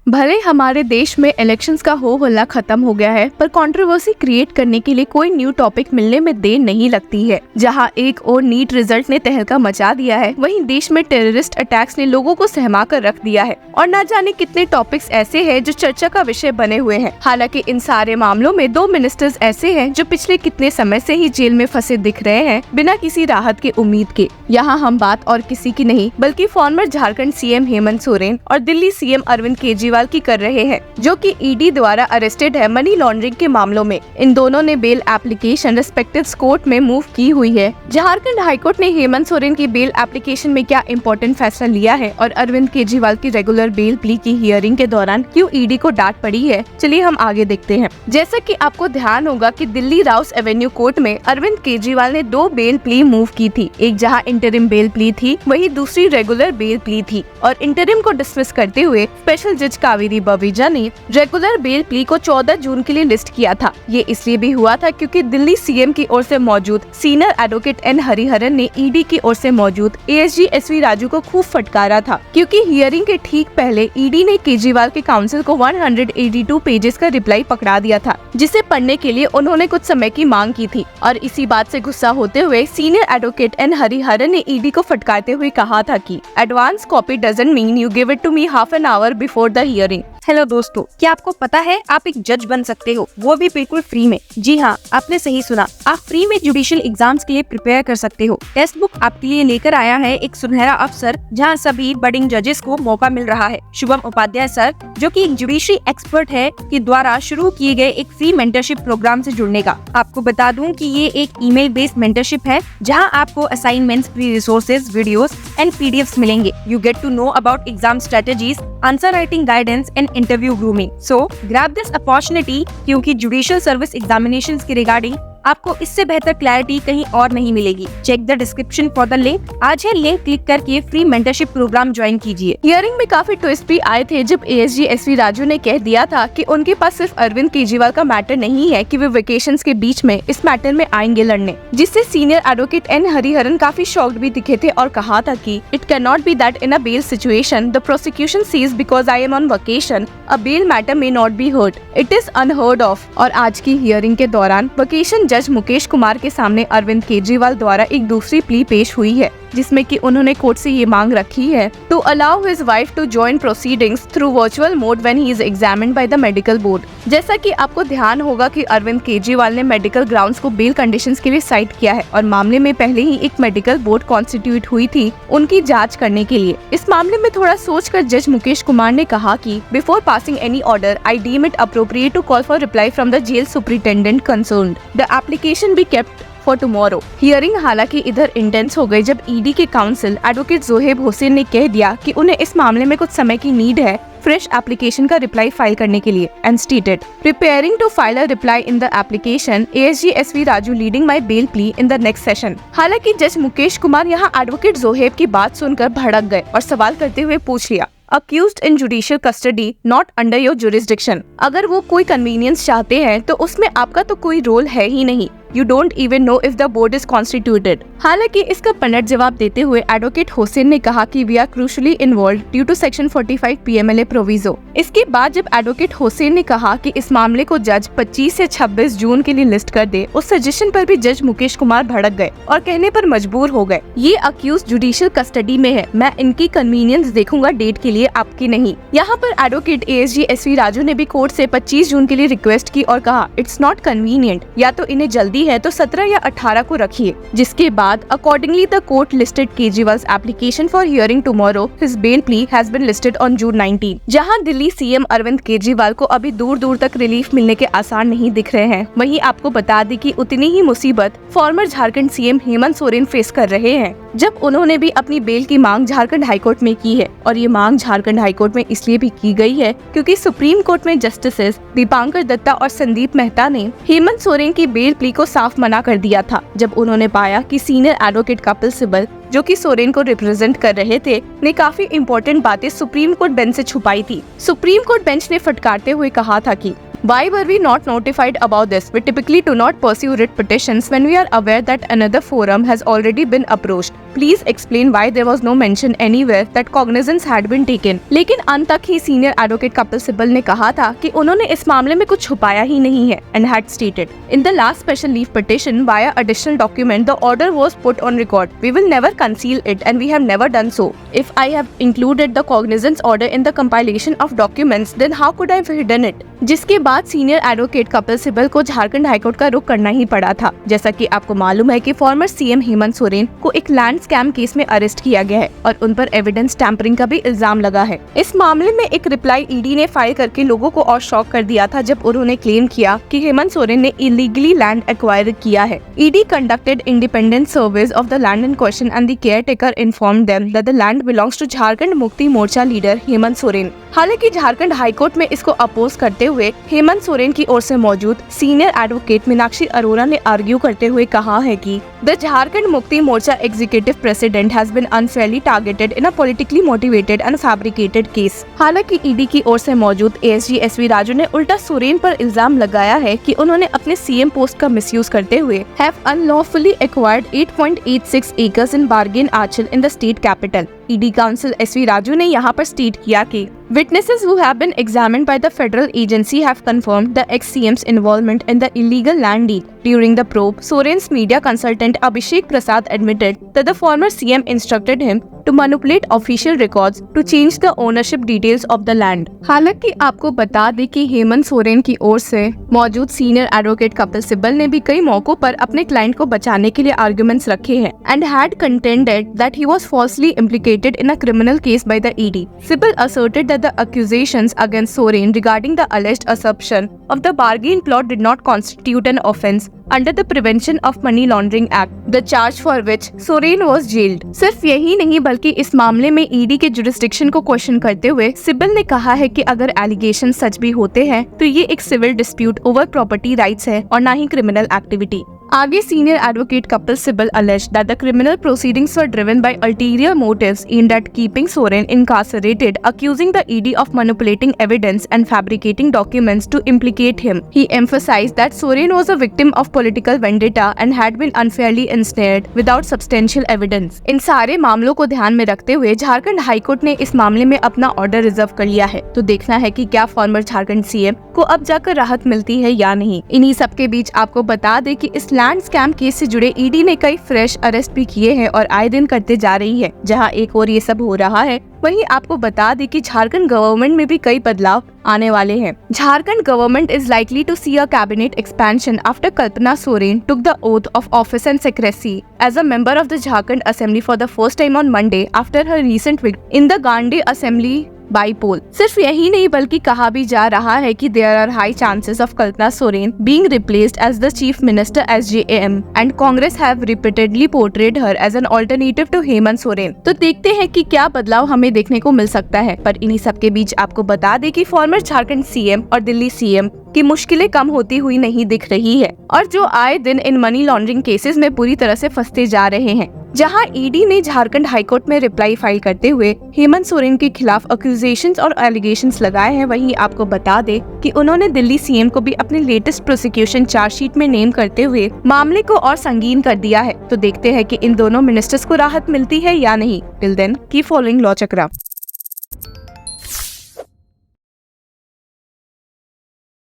भले हमारे देश में इलेक्शंस का हो हल्ला खत्म हो गया है, पर कंट्रोवर्सी क्रिएट करने के लिए कोई न्यू टॉपिक मिलने में देर नहीं लगती है। जहां एक और नीट रिजल्ट ने तहलका मचा दिया है, वहीं देश में टेररिस्ट अटैक्स ने लोगों को सहमा कर रख दिया है और न जाने कितने टॉपिक्स ऐसे हैं जो चर्चा का विषय बने हुए हैं। हालांकि इन सारे मामलों में 2 मिनिस्टर्स ऐसे हैं जो पिछले कितने समय से ही जेल में फंसे दिख रहे हैं बिना किसी राहत की उम्मीद के। यहाँ हम बात और किसी की नहीं बल्कि फॉर्मर झारखंड सीएम हेमंत सोरेन और दिल्ली सीएम अरविंद केजरीवाल की कर रहे हैं, जो कि ईडी द्वारा अरेस्टेड है मनी लॉन्ड्रिंग के मामलों में। इन दोनों ने बेल एप्लीकेशन रिस्पेक्टिव कोर्ट में मूव की हुई है। झारखंड हाईकोर्ट ने हेमंत सोरेन की बेल एप्लीकेशन में क्या इम्पोर्टेंट फैसला लिया है और अरविंद केजरीवाल की रेगुलर बेल प्ली की हियरिंग के दौरान क्यों ईडी को डांट पड़ी है, चलिए हम आगे देखते हैं। जैसा कि आपको ध्यान होगा कि दिल्ली राउस एवेन्यू कोर्ट में अरविंद केजरीवाल ने 2 बेल प्ली मूव की थी। एक जहां इंटरिम बेल प्ली थी, वही दूसरी रेगुलर बेल प्ली थी और इंटरिम को डिसमिस करते हुए स्पेशल जज कावेरी बवीजा ने रेगुलर बेल प्ली को 14 जून के लिए लिस्ट किया था। ये इसलिए भी हुआ था क्योंकि दिल्ली सीएम की ओर से मौजूद सीनियर एडवोकेट एन हरिहरन ने ईडी की ओर से मौजूद एएसजी एसवी राजू को खूब फटकारा था, क्योंकि हियरिंग के ठीक पहले ईडी ने केजरीवाल के काउंसिल को 182 पेजेस का रिप्लाई पकड़ा दिया था, जिसे पढ़ने के लिए उन्होंने कुछ समय की मांग की थी। और इसी बात से गुस्सा होते हुए सीनियर एडवोकेट एन हरिहरन ने ईडी को फटकारते हुए कहा था कि advance copy doesn't mean you give it to me half an hour before the hearing. Hello दोस्तों, क्या आपको पता है आप एक जज बन सकते हो, वो भी बिल्कुल फ्री में। जी हाँ, आपने सही सुना, आप फ्री में जुडिशियल एग्जाम्स के लिए प्रिपेयर कर सकते हो। टेक्स्ट बुक आपके लिए लेकर आया है एक सुनहरा अवसर, जहाँ सभी बडिंग जजेस को मौका मिल रहा है। शुभम उपाध्याय सर, जो कि एक जुडिशरी एक्सपर्ट है, के द्वारा शुरू किए गए एक फ्री मेंटरशिप प्रोग्राम से जुड़ने का। आपको बता दूं कि ये एक ईमेल बेस्ड मेंटरशिप है, जहां आपको assignments, free resources, videos and PDFs मिलेंगे। You get to know about exam strategies, answer writing guidance and interview grooming. So grab this opportunity, क्योंकि जुडिशियल सर्विस एग्जामिनेशंस के रिगार्डिंग आपको इससे बेहतर क्लैरिटी कहीं और नहीं मिलेगी। Check the description for the link. आज है लिंक क्लिक करके फ्री मेंटरशिप प्रोग्राम ज्वाइन कीजिए। हियरिंग में काफी ट्विस्ट भी आए थे जब एएसजी एसवी राजू ने कह दिया था कि उनके पास सिर्फ अरविंद केजरीवाल का मैटर नहीं है कि वे वेकेशंस के बीच में इस मैटर में आएंगे लड़ने, जिससे सीनियर एडवोकेट एन हरिहरन काफी शॉक्ड भी दिखे थे और कहा था कि it can not be that in a bail situation the prosecution says because I am on vacation a bail matter may not be heard, it is unheard of. और आज की हियरिंग के दौरान वेकेशन जज मुकेश कुमार के सामने अरविंद केजरीवाल द्वारा एक दूसरी प्ली पेश हुई है, जिसमें कि उन्होंने कोर्ट से ये मांग रखी है to allow his wife to join proceedings through virtual mode when he is examined by the medical board. जैसा कि आपको ध्यान होगा कि अरविंद केजरीवाल ने मेडिकल ग्राउंड्स को बेल कंडीशंस के लिए साइट किया है और मामले में पहले ही एक मेडिकल बोर्ड कॉन्स्टिट्यूट हुई थी उनकी जांच करने के लिए। इस मामले में थोड़ा सोचकर जज मुकेश कुमार ने कहा कि before passing any order I deem it appropriate to call for reply from the jail superintendent concerned, the application be kept for tomorrow. Hearing हालांकि इधर इंटेंस हो गई जब ईडी के काउंसिल एडवोकेट जोहेब हुसैन ने कह दिया कि उन्हें इस मामले में कुछ समय की नीड है फ्रेश एप्लीकेशन का रिप्लाई फाइल करने के लिए, and stated preparing to file a reply in the application ASG SV Raju leading my bail plea in the next session. हालांकि जज मुकेश कुमार यहाँ एडवोकेट जोहेब की बात सुनकर भड़क गए और सवाल करते हुए पूछ लिया, Accused in judicial custody not under your jurisdiction। अगर वो कोई कन्वीनियंस चाहते हैं तो उसमें आपका तो कोई रोल है ही नहीं। You don't even know if the board is constituted। हालांकि इसका पलट जवाब देते हुए एडवोकेट हुसैन ने कहा कि we are crucially involved due to section 45 PMLA proviso। इसके बाद जब एडवोकेट हुसैन ने कहा कि इस मामले को जज 25 से 26 जून के लिए लिस्ट कर दे, उस सजेशन पर भी जज मुकेश कुमार भड़क गए और कहने पर मजबूर हो गए, ये अक्यूज जुडिशियल कस्टडी में है, मैं इनकी कन्वीनियंस देखूंगा, डेट के लिए आपकी नहीं। यहाँ पर एडवोकेट एएसजी एसवी राजू ने भी कोर्ट से 25 जून के लिए रिक्वेस्ट की और कहा इट्स नॉट कन्वीनियंट, या तो इन्हें जल्दी है तो 17 या 18 को रखिए। जिसके बाद accordingly the court listed Kejriwal's application for hearing tomorrow, his bail plea has been listed on June 19। जहां दिल्ली सीएम अरविंद केजरीवाल को अभी दूर दूर तक रिलीफ मिलने के आसार नहीं दिख रहे हैं, वहीं आपको बता दें कि उतनी ही मुसीबत farmer Jharkhand CM Hemant Soren face कर रहे हैं, जब उन्होंने भी अपनी बेल की मांग झारखंड हाईकोर्ट में की है। और ये मांग झारखंड हाईकोर्ट में इसलिए भी की गई है क्योंकि सुप्रीम कोर्ट में जस्टिसेस दीपांकर दत्ता और संदीप मेहता ने हेमंत सोरेन की बेल प्ली को साफ मना कर दिया था, जब उन्होंने पाया कि सीनियर एडवोकेट कपिल सिब्बल, जो कि सोरेन को रिप्रेजेंट कर रहे थे, ने काफी इम्पोर्टेंट बातें सुप्रीम कोर्ट बेंच से छुपाई थी। सुप्रीम कोर्ट बेंच ने फटकारते हुए कहा था कि Why were we not notified about this? We typically do not pursue writ petitions when we are aware that another forum has already been approached. Please explain why there was no mention anywhere that cognizance had been taken. लेकिन अंत तक ही senior advocate Kapil Sibal ने कहा था कि उन्होंने इस मामले में कुछ छुपाया ही नहीं है and had stated in the last special leave petition via additional document the order was put on record. We will never conceal it and we have never done so. If I have included the cognizance order in the compilation of documents then how could I have hidden it? जिसके बाद senior advocate Kapil Sibal को Jharkhand high court का रुख करना ही पड़ा था। जैसा कि आपको मालूम है कि फॉर्मर सीएम हेमंत सोरेन को एक लैंड स्कैम केस में अरेस्ट किया गया है और उन पर एविडेंस टैंपरिंग का भी इल्जाम लगा है। इस मामले में एक रिप्लाई ईडी ने फाइल करके लोगों को और शॉक कर दिया था जब उन्होंने क्लेम किया कि हेमंत सोरेन ने इलीगली लैंड एक्वायर किया है। ED conducted independent surveys of the land in question and the caretaker informed them that the land belongs to Jharkhand Mukti Morcha leader Hemant Soren. हालांकि झारखंड हाईकोर्ट में इसको अपोज करते हुए हेमंत सोरेन की ओर से मौजूद सीनियर एडवोकेट मीनाक्षी अरोरा ने आर्ग्यू करते हुए कहा है कि the Jharkhand Mukti Morcha executive president has been unfairly targeted in a politically motivated and fabricated case. हालांकि ईडी की ओर से मौजूद एएसजी एसवी राजू ने उल्टा सोरेन पर इल्जाम लगाया है कि उन्होंने अपने सीएम पोस्ट का मिसयूज करते हुए have unlawfully acquired 8.86 acres in Bargain Anchal in the state capital. ED counsel SV Raju ने यहाँ पर स्टेट किया कि witnesses who have been examined by the federal agency have confirmed the ex-CM's involvement in the illegal land deal. During the probe, Soren's media consultant Abhishek Prasad admitted that the former CM instructed him to manipulate official records to change the ownership details of the land. हालांकि आपको बता दें कि हेमंत सोरेन की ओर से मौजूद senior advocate Kapil Sibal ने भी कई मौकों पर अपने क्लाइंट को बचाने के लिए आर्गुमेंट्स रखे हैं and had contended that he was falsely implicated in a criminal case by the ED. Sibbal asserted that the accusations against Soren regarding the alleged assumption of the bargain plot did not constitute an offence under the Prevention of Money Laundering Act, the charge for which Soren was jailed. सिर्फ यही नहीं बल्कि इस मामले में ED के jurisdiction को question करते हुए सिब्बल ने कहा है कि अगर एलिगेशन सच भी होते हैं तो ये एक civil dispute over property rights है और ना ही क्रिमिनल एक्टिविटी। आगे senior advocate Kapil Sibal alleged that the criminal proceedings were driven by ulterior motives aimed at keeping Soren incarcerated, accusing the ED of manipulating evidence and fabricating documents to implicate him. He emphasized that Soren was a victim of political vendetta and had been unfairly ensnared without substantial evidence. इन सारे मामलों को ध्यान में रखते हुए Jharkhand high court ने इस मामले में अपना ऑर्डर रिजर्व कर लिया है। तो देखना है कि क्या फॉर्मर झारखंड सीएम को अब जाकर राहत मिलती है या नहीं। इन्हीं सब के बीच आपको बता दें कि इस लैंड स्कैम केस से जुड़े ईडी ने कई फ्रेश अरेस्ट भी किए हैं और आए दिन करते जा रही है। जहां एक और ये सब हो रहा है वहीं आपको बता दें कि झारखंड गवर्नमेंट में भी कई बदलाव आने वाले हैं। Jharkhand government is likely to see a cabinet expansion after Kalpana Soren took the oath of office and secrecy as a member of the Jharkhand assembly for the first time on Monday after her recent victory in the Gandey assembly bypoll. सिर्फ यही नहीं बल्कि कहा भी जा रहा है कि there are high chances of Kalpana Soren being replaced as the chief minister SJAM and Congress have repeatedly portrayed her as an alternative to Hemant Soren. तो देखते हैं कि क्या बदलाव हमें देखने को मिल सकता है। पर इन्हीं सब के बीच आपको बता दें कि फॉर्मर झारखंड सीएम और दिल्ली सीएम की मुश्किलें कम होती हुई नहीं दिख रही है और जो आए दिन इन मनी लॉन्ड्रिंग केसेस में पूरी तरह से फंसते जा रहे हैं। जहां ईडी ने झारखंड हाईकोर्ट में रिप्लाई फाइल करते हुए हेमंत सोरेन के खिलाफ एक्यूजेशंस और एलिगेशंस लगाए हैं, वहीं आपको बता दें कि उन्होंने दिल्ली सीएम को भी अपने लेटेस्ट प्रोसिक्यूशन चार्जशीट में नेम करते हुए मामले को और संगीन कर दिया है। तो देखते हैं कि इन दोनों मिनिस्टर्स को राहत मिलती है या नहीं। Till then keep following law चक्रा।